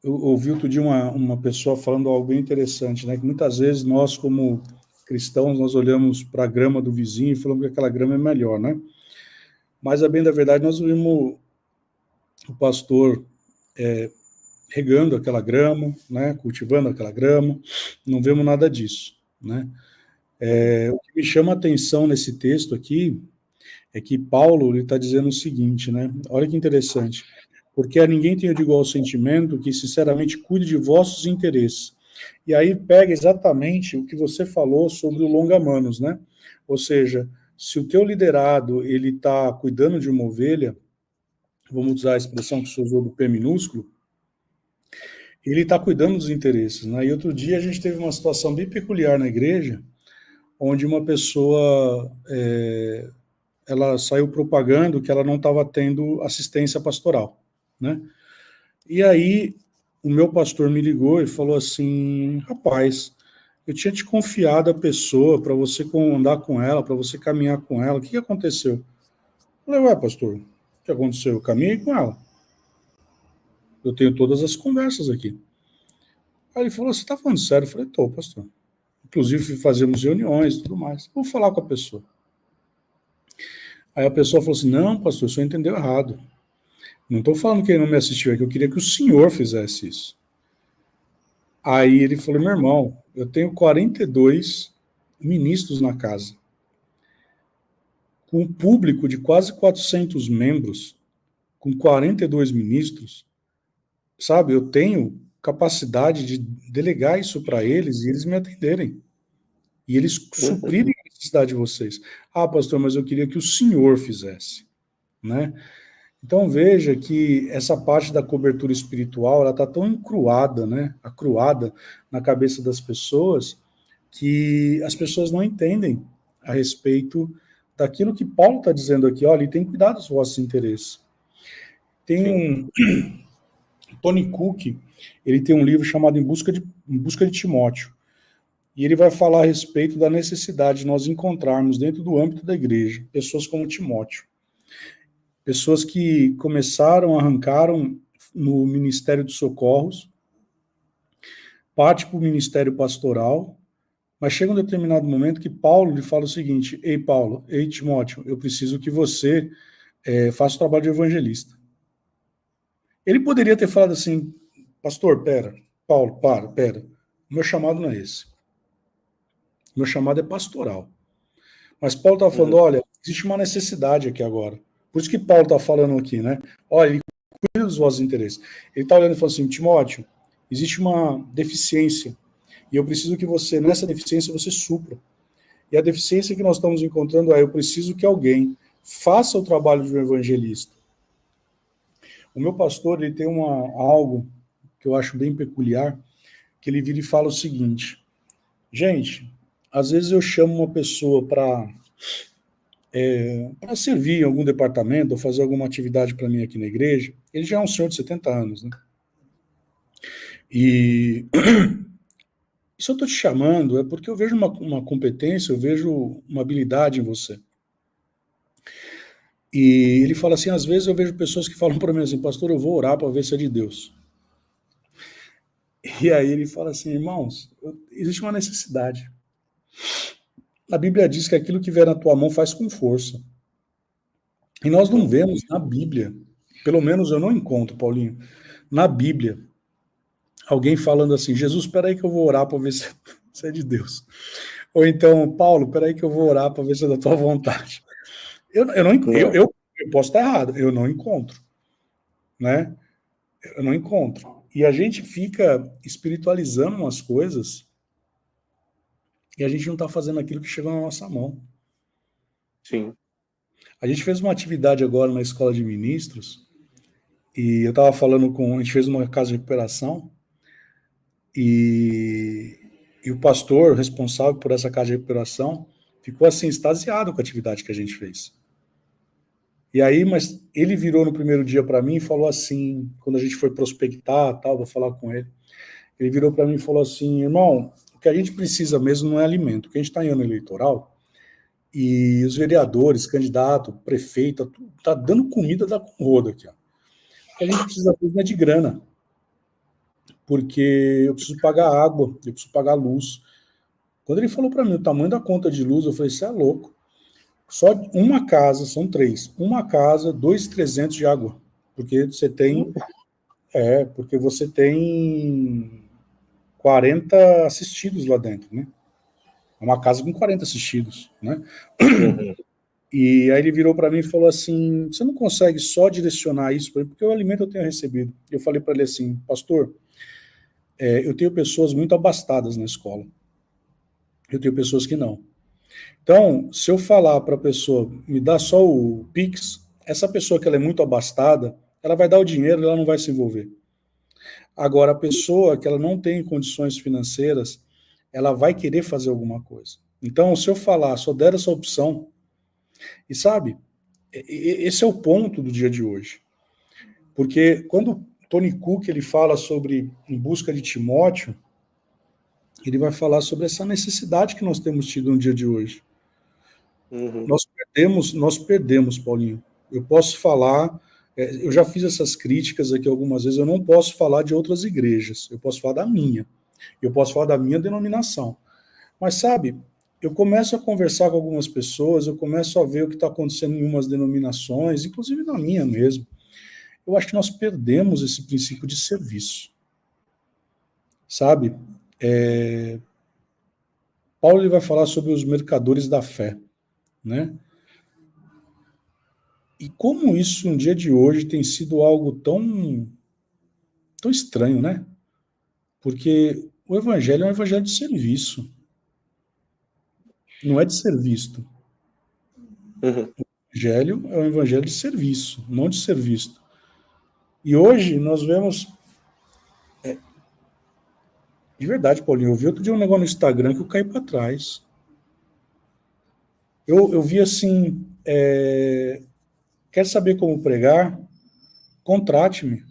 Eu ouvi outro dia uma pessoa falando algo bem interessante, né? Que muitas vezes nós, como cristãos, nós olhamos para a grama do vizinho e falamos que aquela grama é melhor, né? Mas, a bem da verdade, nós vimos o pastor regando aquela grama, né? Cultivando aquela grama, não vemos nada disso, né? O que me chama a atenção nesse texto aqui é que Paulo está dizendo o seguinte, né? Olha que interessante. Porque a ninguém tenho de igual sentimento que sinceramente cuide de vossos interesses. E aí pega exatamente o que você falou sobre o longa-manos, né? Ou seja, se o teu liderado ele está cuidando de uma ovelha, vamos usar a expressão que você usou do P minúsculo, ele está cuidando dos interesses, né? E outro dia a gente teve uma situação bem peculiar na igreja, onde uma pessoa ela saiu propagando que ela não estava tendo assistência pastoral, né? E aí o meu pastor me ligou e falou assim, rapaz, eu tinha te confiado a pessoa para você andar com ela, para você caminhar com ela, o que aconteceu? Eu falei, ué, pastor, o que aconteceu? Eu caminhei com ela. Eu tenho todas as conversas aqui. Aí ele falou, você está falando sério? Eu falei, tô, pastor. Inclusive fazemos reuniões e tudo mais. Vou falar com a pessoa. Aí a pessoa falou assim, não, pastor, o senhor entendeu errado. Não estou falando que ele não me assistiu, é que eu queria que o senhor fizesse isso. Aí ele falou, meu irmão, eu tenho 42 ministros na casa, com um público de quase 400 membros, com 42 ministros, sabe, eu tenho capacidade de delegar isso para eles e eles me atenderem. E eles suprirem a necessidade de vocês. Ah, pastor, mas eu queria que o senhor fizesse, né? Então veja que essa parte da cobertura espiritual, ela está tão encruada, né? Acruada na cabeça das pessoas, que as pessoas não entendem a respeito daquilo que Paulo está dizendo aqui. Olha, tem cuidado dos vossos interesses. Tem Tony Cook, ele tem um livro chamado Em Busca de Timóteo. E ele vai falar a respeito da necessidade de nós encontrarmos dentro do âmbito da igreja pessoas como Timóteo. Pessoas que arrancaram no Ministério dos Socorros, parte para o Ministério Pastoral, mas chega um determinado momento que Paulo lhe fala o seguinte, ei Paulo, ei Timóteo, eu preciso que você faça o trabalho de evangelista. Ele poderia ter falado assim, pastor, Paulo, pera, o meu chamado não é esse. Meu chamado é pastoral. Mas Paulo está falando, olha, existe uma necessidade aqui agora. Por isso que Paulo está falando aqui, né? Olha, ele cuida dos vossos interesses. Ele está olhando e falando assim, Timóteo, existe uma deficiência. E eu preciso que você, nessa deficiência, você supra. E a deficiência que nós estamos encontrando eu preciso que alguém faça o trabalho de um evangelista. O meu pastor, ele tem algo que eu acho bem peculiar, que ele vira e fala o seguinte, gente, às vezes eu chamo uma pessoa para para servir em algum departamento ou fazer alguma atividade para mim aqui na igreja. Ele já é um senhor de 70 anos, né? E se eu estou te chamando é porque eu vejo uma competência, eu vejo uma habilidade em você. E ele fala assim, às vezes eu vejo pessoas que falam para mim assim, pastor, eu vou orar para ver se é de Deus. E aí ele fala assim, irmãos, existe uma necessidade. A Bíblia diz que aquilo que vier na tua mão faz com força. E nós não vemos na Bíblia, pelo menos eu não encontro, Paulinho, na Bíblia, alguém falando assim, Jesus, espera aí que eu vou orar para ver se é de Deus. Ou então, Paulo, espera aí que eu vou orar para ver se é da tua vontade. Eu posso estar errado, eu não encontro, né? Eu não encontro. E a gente fica espiritualizando umas coisas e a gente não está fazendo aquilo que chegou na nossa mão. Sim. A gente fez uma atividade agora na escola de ministros e eu estava falando a gente fez uma casa de recuperação e o pastor responsável por essa casa de recuperação ficou assim, extasiado com a atividade que a gente fez. E aí, mas ele virou no primeiro dia para mim e falou assim, quando a gente foi prospectar, tal, vou falar com ele, ele virou para mim e falou assim, irmão, o que a gente precisa mesmo não é alimento, porque a gente está em ano eleitoral e os vereadores, candidato, prefeito, tá dando comida da roda aqui. Ó. O que a gente precisa mesmo é de grana, porque eu preciso pagar água, eu preciso pagar luz. Quando ele falou para mim o tamanho da conta de luz, eu falei, você é louco. Só uma casa, são 3. Uma casa, 2.300 de água. Porque você tem... porque você tem 40 assistidos lá dentro, né? É uma casa com 40 assistidos, né? Uhum. E aí ele virou para mim e falou assim, você não consegue só direcionar isso para mim? Porque o alimento eu tenho recebido. Eu falei para ele assim, pastor, eu tenho pessoas muito abastadas na escola. Eu tenho pessoas que não. Então, se eu falar para a pessoa, me dá só o Pix, essa pessoa que ela é muito abastada, ela vai dar o dinheiro e ela não vai se envolver. Agora, a pessoa que ela não tem condições financeiras, ela vai querer fazer alguma coisa. Então, se eu falar, só der essa opção, e sabe, esse é o ponto do dia de hoje. Porque quando Tony Cook ele fala sobre Em Busca de Timóteo, ele vai falar sobre essa necessidade que nós temos tido no dia de hoje. Uhum. Nós perdemos, Paulinho. Eu posso falar, eu já fiz essas críticas aqui algumas vezes, eu não posso falar de outras igrejas, eu posso falar da minha, eu posso falar da minha denominação. Mas sabe, eu começo a conversar com algumas pessoas, eu começo a ver o que está acontecendo em umas denominações, inclusive na minha mesmo. Eu acho que nós perdemos esse princípio de serviço. Sabe? Paulo ele vai falar sobre os mercadores da fé, né? E como isso, no dia de hoje, tem sido algo tão estranho, né? Porque o evangelho é um evangelho de serviço. Não é de ser visto. Uhum. O evangelho é um evangelho de serviço, não de ser visto. E hoje nós vemos... de verdade, Paulinho, eu vi outro dia um negócio no Instagram que eu caí para trás. Eu vi assim... quer saber como pregar? Contrate-me.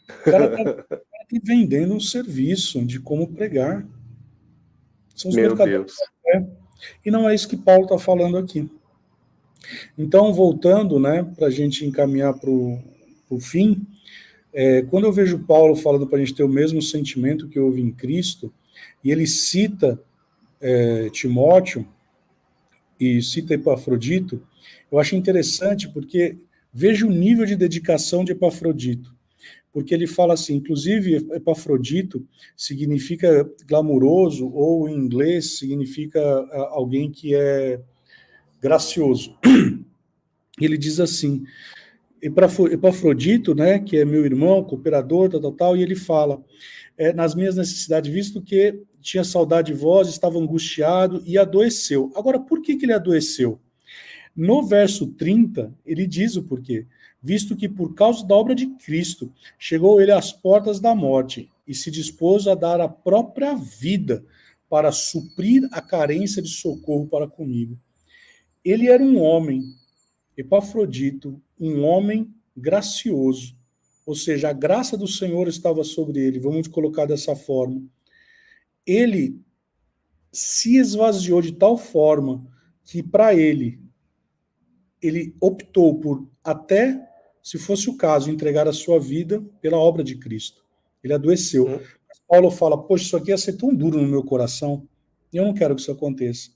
O cara está vendendo um serviço de como pregar. São os mercadores. E não é isso que Paulo está falando aqui. Então, voltando, né, para a gente encaminhar para o fim, quando eu vejo Paulo falando para a gente ter o mesmo sentimento que houve em Cristo, e ele cita Timóteo e cita Epafrodito, eu acho interessante porque veja o nível de dedicação de Epafrodito. Porque ele fala assim, inclusive Epafrodito significa glamuroso, ou em inglês significa alguém que é gracioso. Ele diz assim, Epafrodito, né, que é meu irmão, cooperador, tal, e ele fala, nas minhas necessidades, visto que tinha saudade de vós, estava angustiado e adoeceu. Agora, por que ele adoeceu? No verso 30, ele diz o porquê. Visto que por causa da obra de Cristo, chegou ele às portas da morte e se dispôs a dar a própria vida para suprir a carência de socorro para comigo. Ele era um homem, Epafrodito, um homem gracioso, ou seja, a graça do Senhor estava sobre ele, vamos colocar dessa forma. Ele se esvaziou de tal forma que, para ele optou por, até se fosse o caso, entregar a sua vida pela obra de Cristo. Ele adoeceu. Paulo fala, poxa, isso aqui ia ser tão duro no meu coração, e eu não quero que isso aconteça.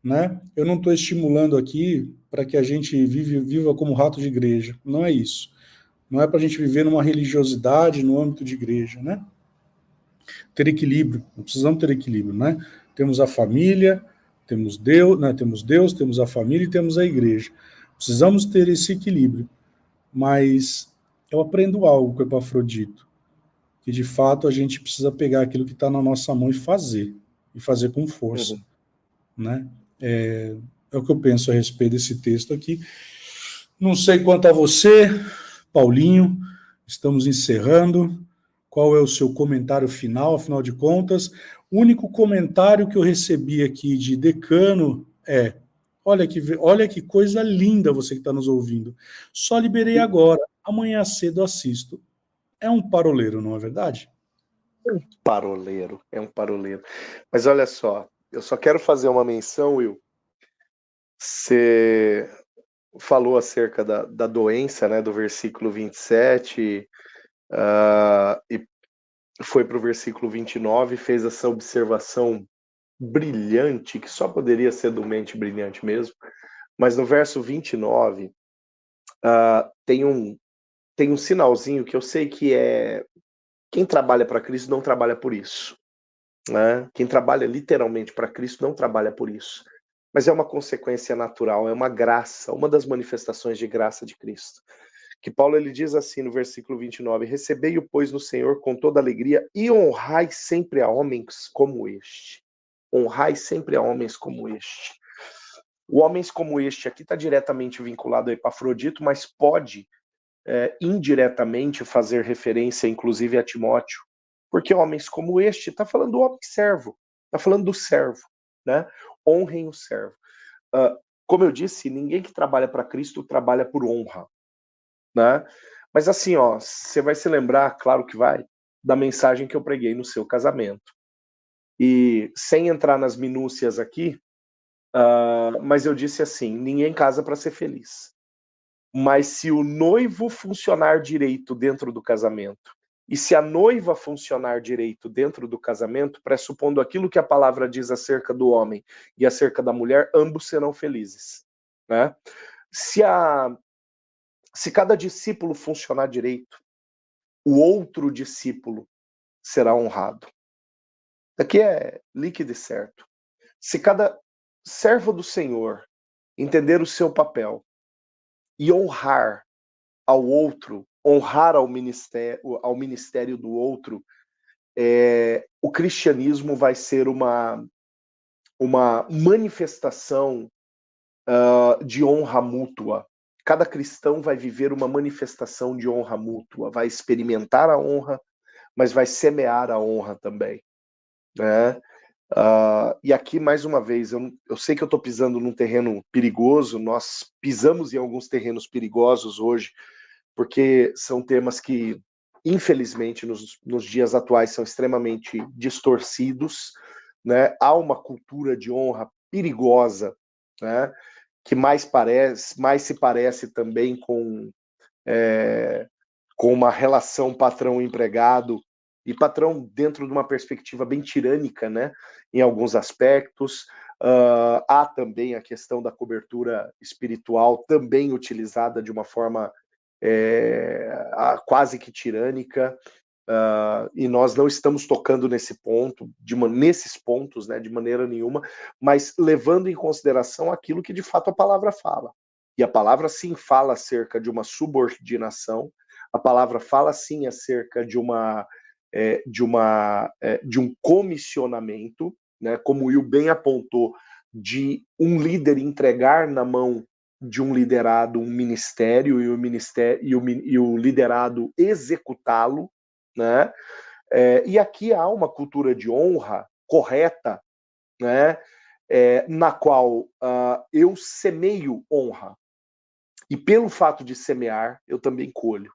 Né? Eu não estou estimulando aqui para que a gente viva como rato de igreja. Não é isso. Não é para a gente viver numa religiosidade no âmbito de igreja, né? Ter equilíbrio. Não precisamos ter equilíbrio, né? Temos a família, temos Deus, né? Temos a família e temos a igreja. Precisamos ter esse equilíbrio. Mas eu aprendo algo com o Epafrodito, que de fato a gente precisa pegar aquilo que está na nossa mão e fazer com força, né? É o que eu penso a respeito desse texto aqui. Não sei quanto a você, Paulinho, estamos encerrando. Qual é o seu comentário final, afinal de contas? O único comentário que eu recebi aqui de Decano é: olha que coisa linda você que está nos ouvindo. Só liberei agora, amanhã cedo assisto. É um paroleiro, não é verdade? Paroleiro, é um paroleiro. Mas olha só, eu só quero fazer uma menção, Will. Você falou acerca da doença, né, do versículo 27, e foi para o versículo 29, fez essa observação brilhante, que só poderia ser do mente brilhante mesmo, mas no verso 29, tem um sinalzinho que eu sei que é: quem trabalha para Cristo não trabalha por isso. Né? Quem trabalha literalmente para Cristo não trabalha por isso. Mas é uma consequência natural, é uma graça, uma das manifestações de graça de Cristo. Que Paulo ele diz assim no versículo 29, recebei-o, pois, no Senhor com toda alegria e honrai sempre a homens como este. Honrai sempre a homens como este. O homens como este aqui está diretamente vinculado a Epafrodito, mas pode indiretamente fazer referência, inclusive, a Timóteo. Porque homens como este, está falando do homem servo, está falando do servo, né? Honrem o servo. Como eu disse, ninguém que trabalha para Cristo trabalha por honra, né? Mas assim, ó, você vai se lembrar, claro que vai, da mensagem que eu preguei no seu casamento. E sem entrar nas minúcias aqui, mas eu disse assim: ninguém casa para ser feliz. Mas se o noivo funcionar direito dentro do casamento, e se a noiva funcionar direito dentro do casamento, pressupondo aquilo que a palavra diz acerca do homem e acerca da mulher, ambos serão felizes. Né? Se cada discípulo funcionar direito, o outro discípulo será honrado. Aqui é líquido e certo. Se cada servo do Senhor entender o seu papel e honrar ao outro, honrar ao ministério do outro, o cristianismo vai ser uma manifestação de honra mútua. Cada cristão vai viver uma manifestação de honra mútua, vai experimentar a honra, mas vai semear a honra também. Né? E aqui, mais uma vez, eu sei que eu estou pisando num terreno perigoso, nós pisamos em alguns terrenos perigosos hoje, porque são temas que, infelizmente, nos dias atuais são extremamente distorcidos, né? Há uma cultura de honra perigosa, né? Que mais se parece também com uma relação patrão-empregado, e patrão dentro de uma perspectiva bem tirânica, né? Em alguns aspectos. Há também a questão da cobertura espiritual, também utilizada de uma forma quase que tirânica, e nós não estamos tocando nesses pontos, né, de maneira nenhuma, mas levando em consideração aquilo que de fato a palavra fala. E a palavra sim fala acerca de uma subordinação, a palavra fala sim acerca de um comissionamento, né, como o Will bem apontou, de um líder entregar na mão de um liderado um ministério e o liderado executá-lo, né? E aqui há uma cultura de honra correta, né? na qual eu semeio honra. E pelo fato de semear, eu também colho.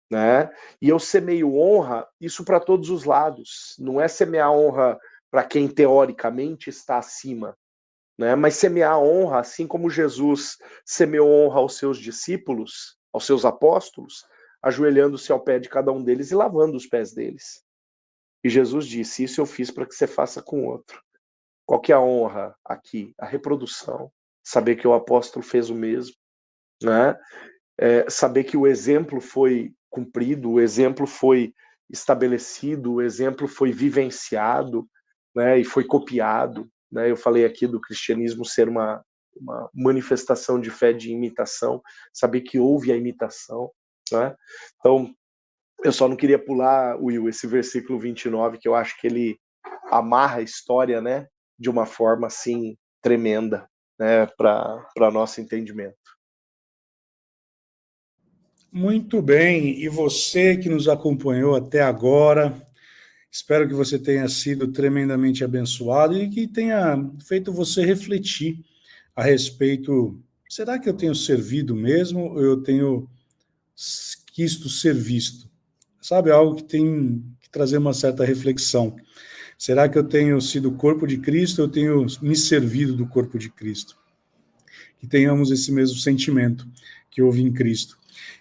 Né? E eu semeio honra, isso para todos os lados. Não é semear honra para quem teoricamente está acima, né? Mas semear honra, assim como Jesus semeou honra aos seus discípulos, aos seus apóstolos, ajoelhando-se ao pé de cada um deles e lavando os pés deles. E Jesus disse, isso eu fiz para que você faça com o outro. Qual que é a honra aqui? A reprodução. Saber que o apóstolo fez o mesmo, né? Saber que o exemplo foi cumprido, o exemplo foi estabelecido, o exemplo foi vivenciado, né, e foi copiado. Né? Eu falei aqui do cristianismo ser uma manifestação de fé de imitação, saber que houve a imitação. Né? Então, eu só não queria pular, Will, esse versículo 29, que eu acho que ele amarra a história, né, de uma forma assim tremenda, né, para nosso entendimento. Muito bem, e você que nos acompanhou até agora, espero que você tenha sido tremendamente abençoado e que tenha feito você refletir a respeito, será que eu tenho servido mesmo ou eu tenho quisto ser visto? Sabe, algo que tem que trazer uma certa reflexão. Será que eu tenho sido o corpo de Cristo ou eu tenho me servido do corpo de Cristo? Que tenhamos esse mesmo sentimento que houve em Cristo.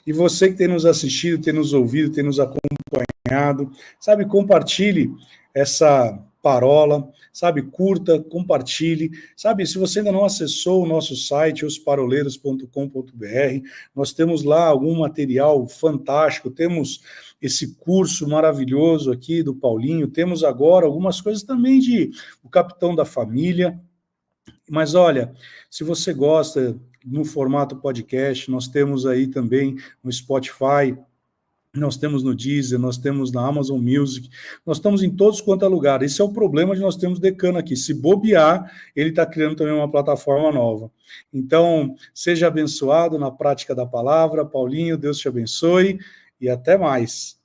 E você que tem nos assistido, tem nos ouvido, tem nos acompanhado, sabe, compartilhe essa parola, sabe, curta, compartilhe, sabe, se você ainda não acessou o nosso site, osparoleiros.com.br, nós temos lá algum material fantástico, temos esse curso maravilhoso aqui do Paulinho, temos agora algumas coisas também de O Capitão da Família, mas olha, se você gosta no formato podcast, nós temos aí também no Spotify, nós temos no Deezer, nós temos na Amazon Music, nós estamos em todos quanto é lugar. Esse é o problema de nós termos Decano aqui. Se bobear, ele está criando também uma plataforma nova. Então, seja abençoado na prática da palavra. Paulinho, Deus te abençoe e até mais.